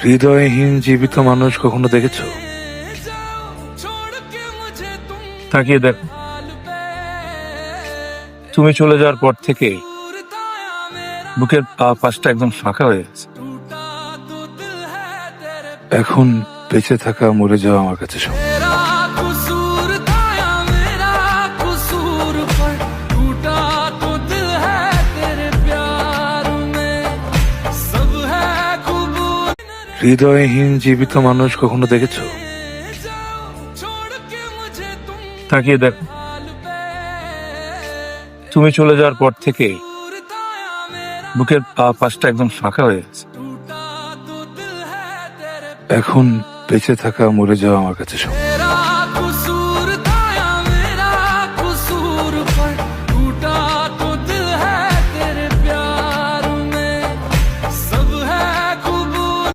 হৃদয়হীন জীবিত মানুষ কখনো দেখেছো? তাকিয়ে দেখো, তুমি চলে যাওয়ার পর থেকে বুকের পাশটা একদম ফাঁকা হয়ে গেছে। এখন বেঁচে থাকা মরে যাওয়া আমার কাছে সমান। হৃদয়হীন জীবিত মানুষ কখনো দেখেছো? তাকিয়ে দেখো, তুমি চলে যাওয়ার পর থেকে বুকের পাশটা একদম ফাঁকা হয়ে গেছে। এখন বেঁচে থাকা মরে যাওয়া আমার কাছে সমান।